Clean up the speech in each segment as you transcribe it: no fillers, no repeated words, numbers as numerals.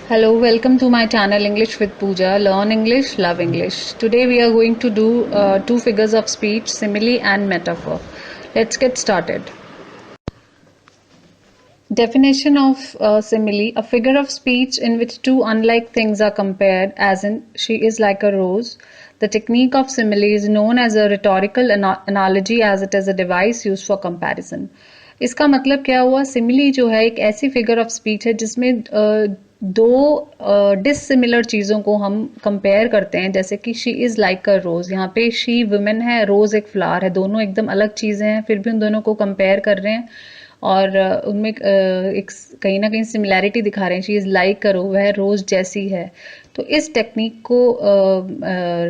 Hello, welcome to my channel English with Pooja. Learn English, love English. Today we are going to do two figures of speech, simile and metaphor. Let's get started. Definition of simile: a figure of speech in which two unlike things are compared, as in, she is like a rose. The technique of simile is known as a rhetorical analogy as it is a device used for comparison. इसका मतलब क्या हुआ? Simile जो है एक ऐसी figure of speech है जिसमें दो डिसिमिलर चीज़ों को हम कंपेयर करते हैं, जैसे कि शी इज़ लाइक अ रोज़. यहाँ पे शी वुमेन है, रोज़ एक फ्लावर है, दोनों एकदम अलग चीज़ें हैं, फिर भी उन दोनों को कंपेयर कर रहे हैं और उनमें एक कहीं ना कहीं सिमिलैरिटी दिखा रहे हैं. शी इज़ लाइक करो, वह रोज़ जैसी है. तो इस टेक्निक को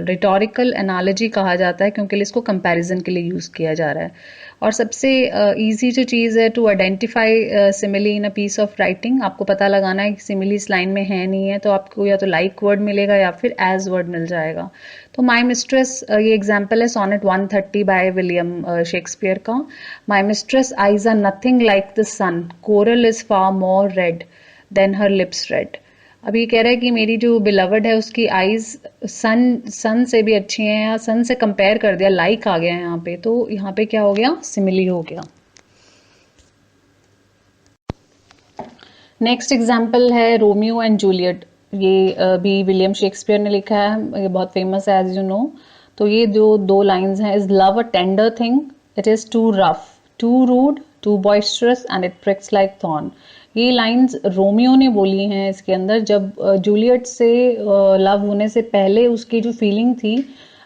रिटोरिकल एनालॉजी कहा जाता है क्योंकि इसको कंपैरिजन के लिए यूज़ किया जा रहा है. और सबसे इजी जो चीज़ है to identify simile in a piece of writing, आपको पता लगाना है कि सिमिली इस लाइन में है नहीं है, तो आपको या तो लाइक वर्ड मिलेगा या फिर एज वर्ड मिल जाएगा. तो माई मिस्ट्रेस, ये एग्जाम्पल है सोनेट 130 बाय विलियम शेक्सपियर का. My mistress eyes are nothing like the sun, coral is far more red than her lips red. अब ये कह रहा है कि मेरी जो बिलवर्ड है उसकी आईज सन से भी अच्छी हैं, या सन से कंपेयर कर दिया, लाइक आ गया है यहाँ पे, तो यहाँ पे क्या हो गया? सिमिली हो गया. नेक्स्ट एग्जाम्पल है रोमियो एंड जूलियट. ये भी विलियम शेक्सपियर ने लिखा है, ये बहुत फेमस है एज यू नो. तो ये जो दो लाइंस हैं, is love a tender thing, it is too rough, too rude, too boisterous and it pricks like thorn. ये लाइंस रोमियो ने बोली हैं इसके अंदर, जब जूलियट से लव होने से पहले उसकी जो फीलिंग थी,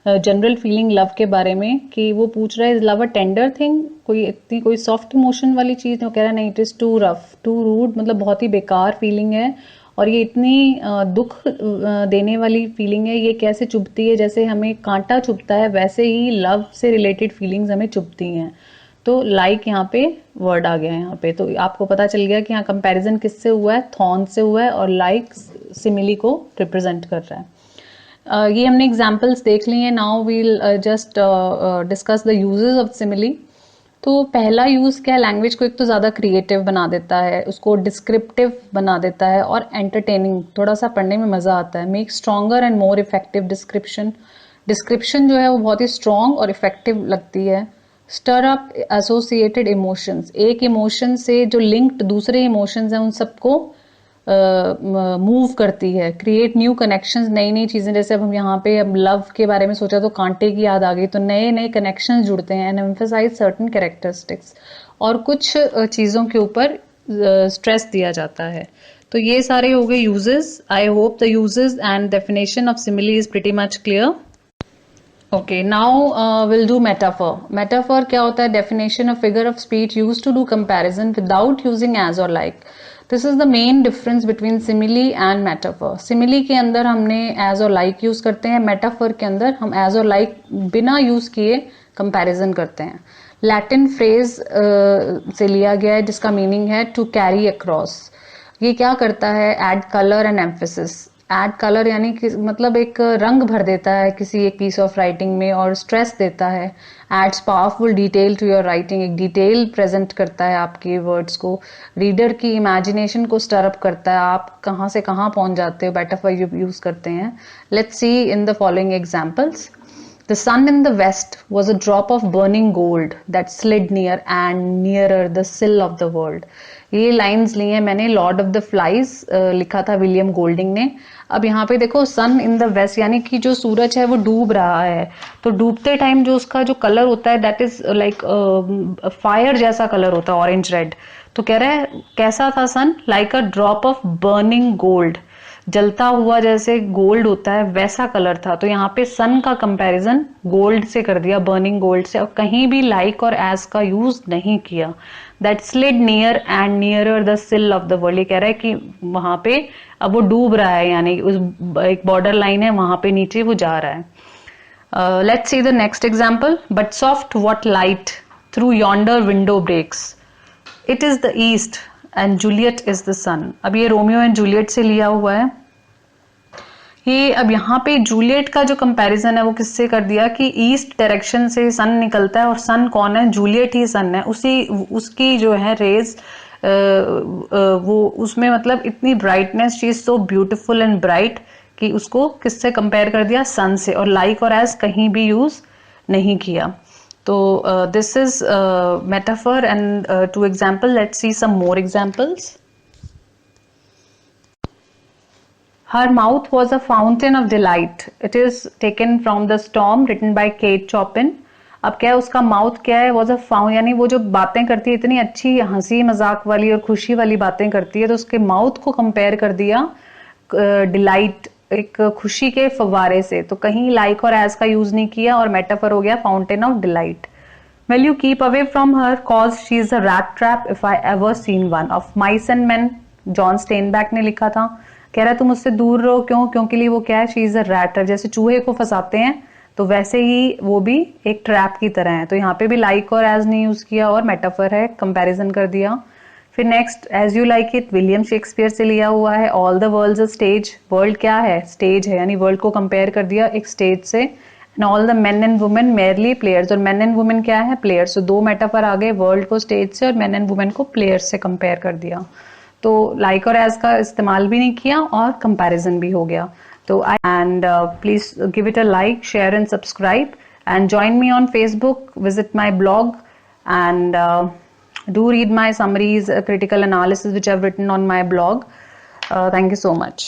जनरल फीलिंग लव के बारे में, कि वो पूछ रहा है is love a tender thing, कोई इतनी कोई सॉफ्ट इमोशन वाली चीज़. वो कह रहा है नहीं, it is too rough, too rude, मतलब बहुत ही बेकार फीलिंग है, और ये इतनी दुख देने वाली फीलिंग है, ये कैसे चुभती है, जैसे हमें कांटा चुभता है वैसे ही लव से रिलेटेड फीलिंग्स हमें चुभती हैं. तो लाइक यहाँ पे वर्ड आ गया है यहाँ पे, तो आपको पता चल गया कि यहाँ कंपैरिजन किससे हुआ है? थॉर्न से हुआ है, और लाइक सिमिली को रिप्रेजेंट कर रहा है. ये हमने एग्जाम्पल्स देख लिए हैं. Now we'll just discuss the uses of simile. तो पहला यूज़ क्या है? लैंग्वेज को एक तो ज़्यादा क्रिएटिव बना देता है, उसको डिस्क्रिप्टिव बना देता है, और एंटरटेनिंग, थोड़ा सा पढ़ने में मज़ा आता है. Make stronger and more effective description. Description जो है वो बहुत ही स्ट्रॉन्ग और इफेक्टिव लगती है. स्टर अप एसोसिएटेड इमोशंस, एक इमोशन से जो लिंक्ड दूसरे इमोशंस हैं उन सबको मूव करती है. क्रिएट न्यू कनेक्शंस, नई नई चीज़ें, जैसे अब हम यहाँ पे अब लव के बारे में सोचा तो कांटे की याद आ गई, तो नए नए कनेक्शंस जुड़ते हैं. एंड एम्फेसाइज सर्टन कैरेक्टरिस्टिक्स, और कुछ चीज़ों के ऊपर स्ट्रेस दिया जाता है. तो ये सारे हो गए uses. I hope the uses and definition of simile is pretty much clear. Okay, now we'll do metaphor. Metaphor क्या होता है? Definition: a figure of speech used to do comparison without using as or like. This is the main difference between simile and metaphor. Simile के अंदर हमने as or like use करते हैं, metaphor के अंदर हम as or like बिना use किए comparison करते हैं. Latin phrase से लिया गया है जिसका मीनिंग है to carry across. ये क्या करता है? Add color and emphasis. Add colour यानी कि मतलब एक रंग भर देता है किसी एक पीस ऑफ राइटिंग में, और स्ट्रेस देता है. Adds powerful detail to your writing, एक डिटेल प्रेजेंट करता है आपके वर्ड्स को. रीडर की इमेजिनेशन को स्टरअप करता है, आप कहाँ से कहाँ पहुंच जाते हो, मेटाफर यूज करते हैं. Let's see in the following examples. The sun in the west was a drop of burning gold that slid near and nearer the sill of the world. ये लाइंस ली हैं मैंने लॉर्ड ऑफ द फ्लाइज, लिखा था William Golding ने. अब यहाँ पे देखो, सन इन द वेस्ट यानी कि जो सूरज है वो डूब रहा है, तो डूबते टाइम जो उसका जो कलर होता है दैट इज लाइक फायर जैसा कलर होता है, ऑरेंज रेड. तो कह रहा है कैसा था sun? Like a drop of burning gold, जलता हुआ जैसे गोल्ड होता है वैसा कलर था. तो यहाँ पे सन का कंपैरिजन गोल्ड से कर दिया, बर्निंग गोल्ड से, और कहीं भी लाइक और एज का यूज नहीं किया. That slid near and nearer the सिल ऑफ द वर्ल्ड. ये कह रहा है कि वहां पे अब वो डूब रहा है, यानी उस एक बॉर्डर लाइन है, वहां पे नीचे वो जा रहा है. Let's see the next example. But soft what light through yonder window breaks, it is the east and Juliet is the sun. अब ये रोमियो एंड जूलियट से लिया हुआ है. ये अब यहाँ पे जूलियट का जो कंपैरिजन है वो किससे कर दिया कि ईस्ट डायरेक्शन से सन निकलता है, और सन कौन है? जूलियट ही सन है. उसकी जो है रेज वो उसमें मतलब इतनी brightness, she is so beautiful and bright कि उसको किससे कंपेयर कर दिया, सन से, और लाइक और एज कहीं भी यूज नहीं किया. तो this is metaphor and two example. Let's see some more examples. Her mouth was a fountain of delight. It is taken from The Storm, written by Kate Chopin. अब क्या है, उसका माउथ क्या है, वॉज अ फाउंड, यानी वो जो बातें करती है इतनी अच्छी हंसी मजाक वाली और खुशी वाली बातें करती है, तो उसके माउथ को कंपेयर कर दिया डिलाइट, एक खुशी के फव्वारे से. तो कहीं लाइक और एज का यूज नहीं किया और मेटाफर हो गया fountain of delight. Will you keep away from her cause she is a rat trap if I ever seen one. Of Mice and Men, John Steinbeck ने लिखा था. कह रहा है तुम उससे दूर रहो, क्यों, क्योंकि लिए वो क्या है, she is a rat trap. जैसे चूहे को फंसाते हैं तो वैसे ही वो भी एक ट्रैप की तरह है. तो यहाँ पे भी लाइक और एज नहीं यूज किया और मेटाफर है, कंपैरिजन कर दिया. फिर next, as you like it, William Shakespeare से लिया हुआ है. All the world a stage, world क्या है, स्टेज है, यानी वर्ल्ड को कंपेयर कर दिया एक स्टेज से. And all the main and women merely players, और मेन एंड वुमेन क्या है, प्लेयर्स. तो दो मेटाफर आ गए, वर्ल्ड को स्टेज से और मेन एंड वुमेन को प्लेयर्स से कंपेयर कर दिया. तो लाइक और एज का इस्तेमाल भी नहीं किया और कंपैरिजन भी हो गया. तो I and please give it a like, share and subscribe and join me on Facebook, visit my blog and do read my summaries, critical analysis which I've written on my blog. Thank you so much.